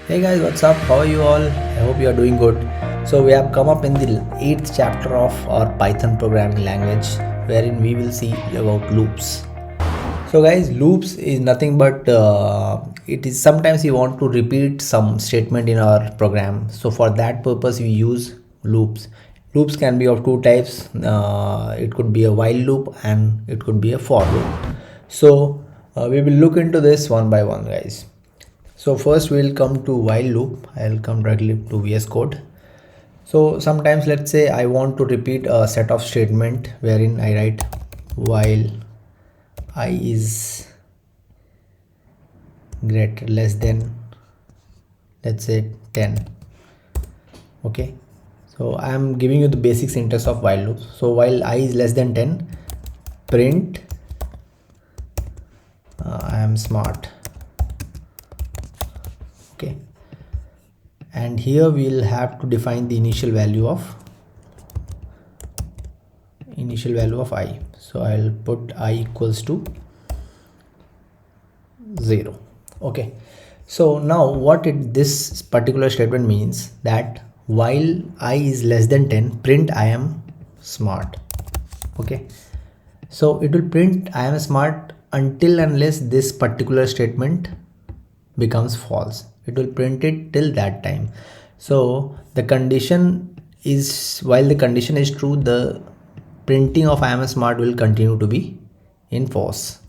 Hey guys, what's up? How are you all? I hope you are doing good. So we have come up in the 8th chapter of our Python programming language, wherein we will see about loops. So guys, loops is nothing but it is sometimes we want to repeat some statement in our program. So for that purpose we use loops. Loops can be of two types. It could be a while loop and it could be a for loop. So we will look into this one by one, guys. So first we'll come to while loop. I'll come directly to VS Code. So sometimes let's say I want to repeat a set of statement wherein I write while I is greater less than, let's say, 10. Okay, so I'm giving you the basic syntax of while loop. So while I is less than 10, print I am smart. Okay, and here we'll have to define the initial value of I. So I'll put I equals to 0. Okay, so now this particular statement means that while I is less than 10, print I am smart. Okay, so it will print I am smart until unless this particular statement becomes false. It will print it till that time. So the condition is, while the condition is true, the printing of I am smart will continue to be in false.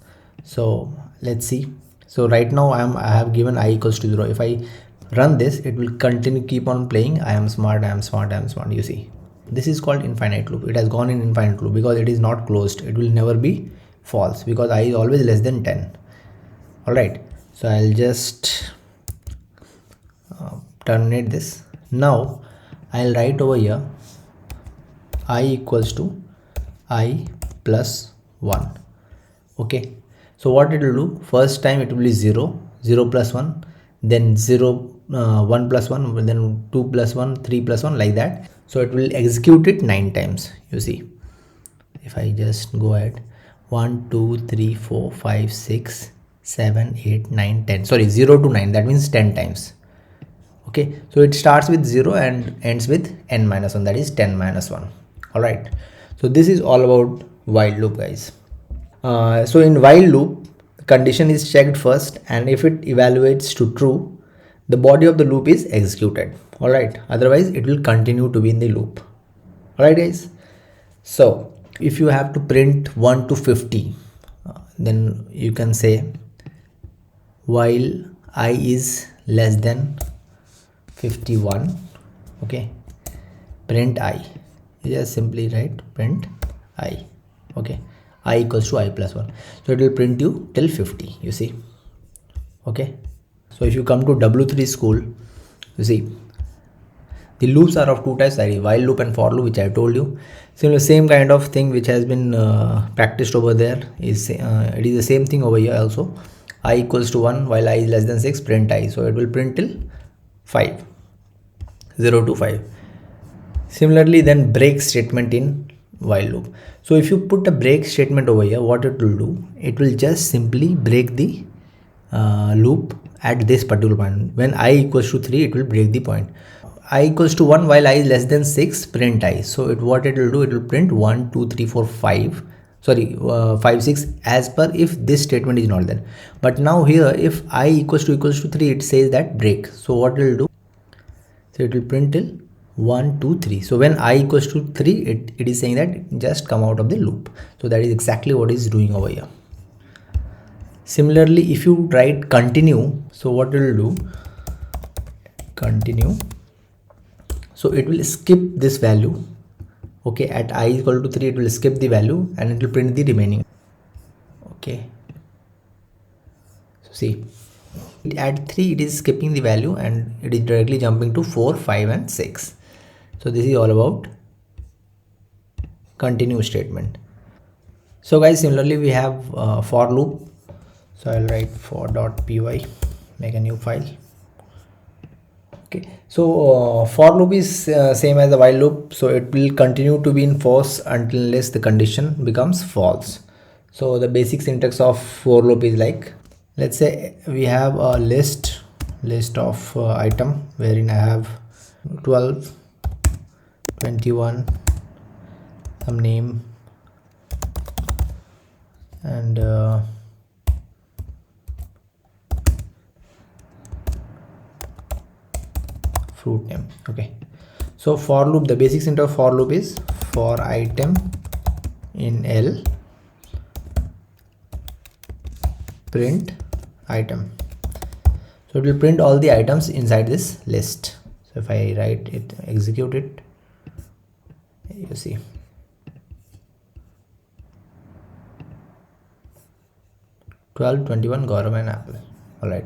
So let's see. So right now I have given I equals to 0. If I run this, it will continue, keep on playing I am smart, I am smart, I am smart. You see, this is called infinite loop. It has gone in infinite loop because it is not closed. It will never be false because I is always less than 10. All right, so I'll just terminate this. Now I'll write over here I equals to I plus 1. Okay, so what it will do, first time it will be 0 plus 1, then 1 plus 1, then 2 plus 1, 3 plus 1, like that. So it will execute it 9 times. You see, if I just go ahead, 1 2 3 4 5 6 7 8 9 10, sorry, 0 to 9, that means 10 times. Okay, so it starts with 0 and ends with n minus 1, that is 10 minus 1. All right, so this is all about while loop, guys. So in while loop, the condition is checked first, and if it evaluates to true, the body of the loop is executed. All right, otherwise it will continue to be in the loop. All right, guys. So if you have to print 1 to 50, then you can say while I is less than 51. Okay, print I. You just simply write print I. Okay, I equals to I plus 1. So it will print you till 50. You see. Okay, so if you come to W3 school, you see the loops are of two types, while loop and for loop, which I told you. So same kind of thing which has been practiced over there is it is the same thing over here also. I equals to 1 while I is less than 6, print I. So it will print till 5, 0 to 5. Similarly, then break statement in while loop. So if you put a break statement over here, what it will do, it will just simply break the loop at this particular point. When I equals to 3, it will break the point. I equals to 1 while I is less than 6, print I. So what it will do, it will print 1 2 3 4 5, sorry, 5 6, as per if this statement is not there. But now here, if I equals to 3, it says that break. So what it will do, so it will print till 1 2 3. So when I equals to 3, it is saying that just come out of the loop. So that is exactly what is doing over here. Similarly, if you write continue, so what it will do, continue, so it will skip this value. Okay, at I equal to 3, it will skip the value and it will print the remaining. Okay, so see, at 3 it is skipping the value and it is directly jumping to 4 5 and 6. So this is all about continue statement. So guys, similarly we have for loop. So I'll write for.py, make a new file. Okay, so for loop is same as the while loop. So it will continue to be in false until unless the condition becomes false. So the basic syntax of for loop is like, let's say we have a list list of item wherein I have 12, 21, some name, and fruit name. Okay, so for loop, the basic syntax of for loop is for item in L, print item. So it will print all the items inside this list. So if I write it, execute it, you see 12, 21, Gaurav and Apple. All right.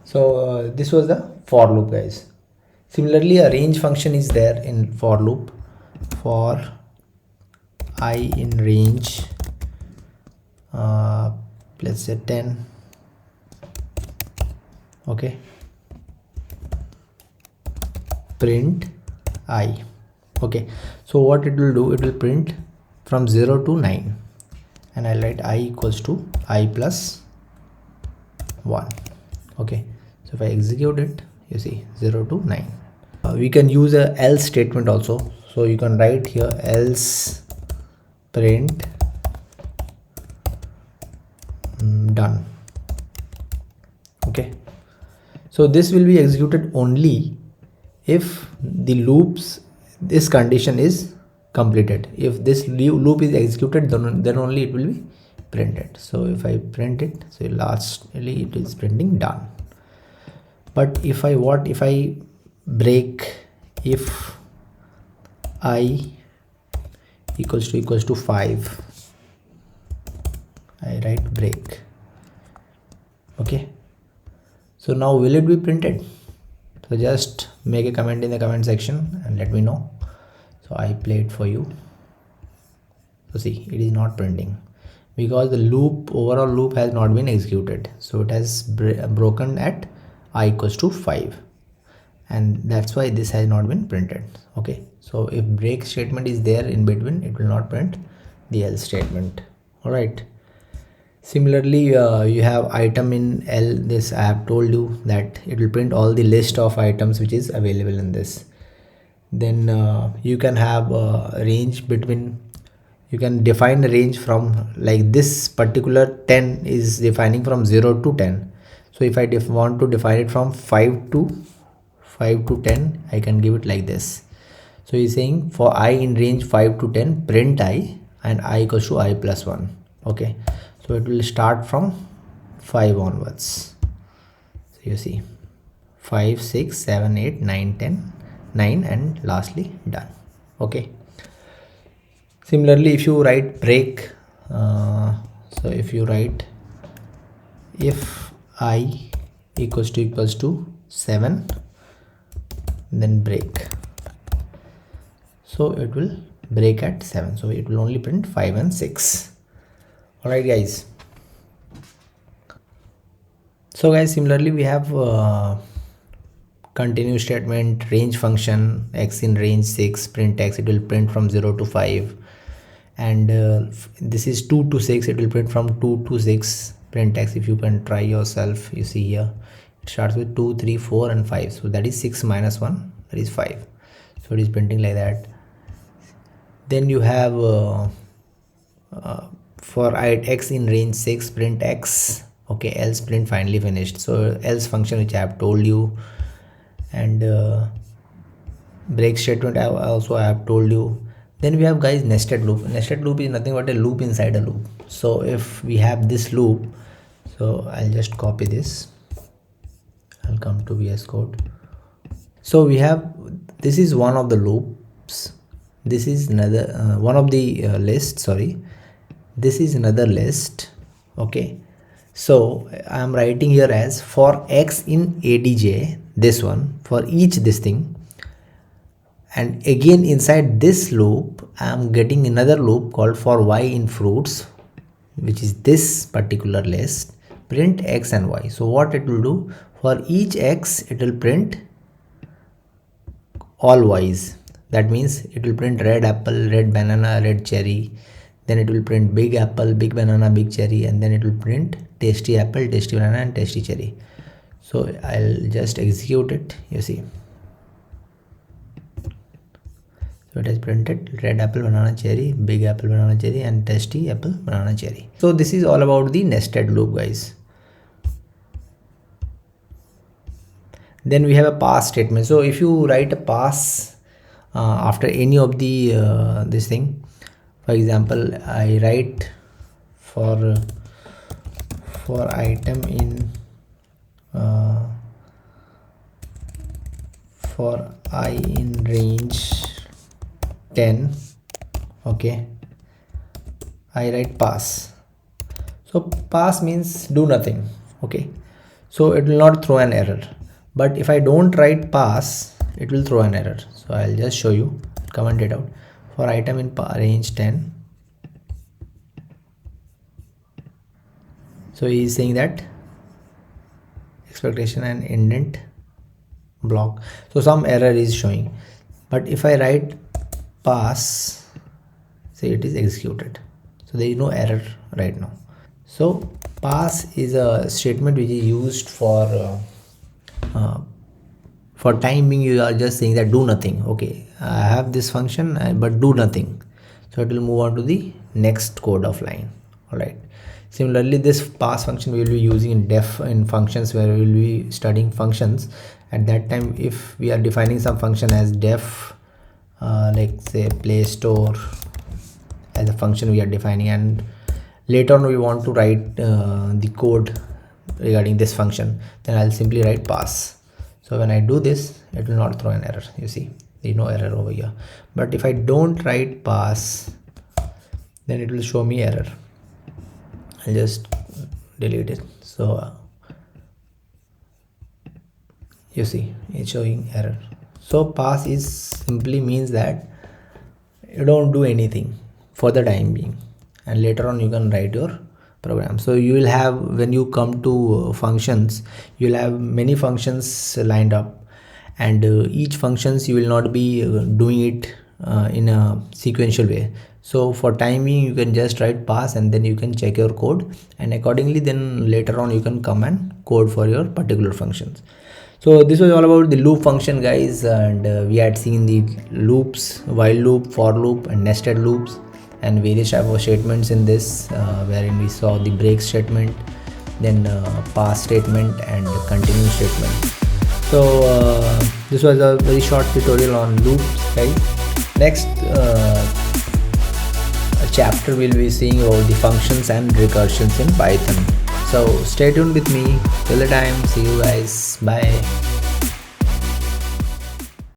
So this was the for loop, guys. Similarly, a range function is there in for loop. For I in range, let's say 10. Okay, print I. Okay, so what it will do, it will print from 0 to 9, and I'll write I equals to I plus 1. Okay, so if I execute it, you see 0 to 9. We can use a else statement also. So you can write here else print done. Okay, so this will be executed only if the loops, this condition is completed. If this loop is executed, then only it will be printed. So if I print it, so lastly it is printing done. But if I break, if I equals to 5, I write break. Okay, so now will it be printed? So just make a comment in the comment section and let me know. So I play it for you. So see, it is not printing because the overall loop has not been executed. So it has broken at I equals to 5, and that's why this has not been printed. Okay, so if break statement is there in between, it will not print the else statement. All right. Similarly, you have item in L. This I have told you that it will print all the list of items which is available in this. Then you can have a range between, you can define a range from, like this particular 10 is defining from 0 to 10. So if I want to define it from 5 to 10, I can give it like this. So he's saying for I in range 5 to 10, print I, and I equals to I plus 1. Okay, so it will start from 5 onwards. So you see 5, 6, 7, 8, 9, 10, 9, and lastly done. Okay, similarly if you write break, so if you write if I equals to 7, then break, so it will break at 7, so it will only print 5 and 6. All right, guys. So guys, similarly we have continue statement, range function, x in range 6, print x, it will print from 0 to 5, and this is 2 to 6, it will print from 2 to 6, print x. If you can try yourself, you see here it starts with 2, 3, 4 and 5, so that is 6 minus 1, that is 5, so it is printing like that. Then you have for x in range 6, print x. Okay, else print finally finished. So else function which I have told you, and break statement I have told you. Then we have, guys, nested loop. Nested loop is nothing but a loop inside a loop. So if we have this loop, so I'll just copy this, I'll come to VS Code. So we have, this is one of the loops, this is another one of the list, sorry, this is another list. Okay, so I am writing here as for x in ADJ, this one, for each this thing, and again inside this loop I am getting another loop called for y in fruits, which is this particular list, print x and y. So what it will do, for each x it will print all y's. That means it will print red apple, red banana, red cherry, then it will print big apple, big banana, big cherry, and then it will print tasty apple, tasty banana, and tasty cherry. So I'll just execute it. You see, so it has printed red apple, banana, cherry, big apple, banana, cherry, and tasty apple, banana, cherry. So this is all about the nested loop, guys. Then we have a pass statement. So if you write a pass after any of the this thing, for example, I write for item in for I in range 10, okay, I write pass. So pass means do nothing, okay, so it will not throw an error. But if I don't write pass, it will throw an error. So I'll just show you, comment it out. For item in range 10, so he is saying that expectation and indent block, so some error is showing. But if I write pass, say it is executed, so there is no error right now. So pass is a statement which is used for time being. You are just saying that do nothing, okay, I have this function but do nothing, so it will move on to the next code of line. All right, similarly this pass function we will be using in def in functions, where we will be studying functions. At that time, if we are defining some function as def like say play store as a function we are defining, and later on we want to write the code regarding this function, then I'll simply write pass. So when I do this, it will not throw an error. You see, there is no error over here. But if I don't write pass, then it will show me error. I'll just delete it. So you see, it's showing error. So pass is simply means that you don't do anything for the time being, and later on you can write your program. So you will have, when you come to functions, you will have many functions lined up, and each functions you will not be doing it in a sequential way. So for timing, you can just write pass, and then you can check your code, and accordingly then later on you can come and code for your particular functions. So this was all about the loop function, guys, and we had seen the loops, while loop, for loop, and nested loops, and various type of statements in this, wherein we saw the break statement, then pass statement, and continue statement. So this was a very short tutorial on loops, guys. Next chapter we'll be seeing about the functions and recursions in Python. So stay tuned with me till the time. See you guys. Bye.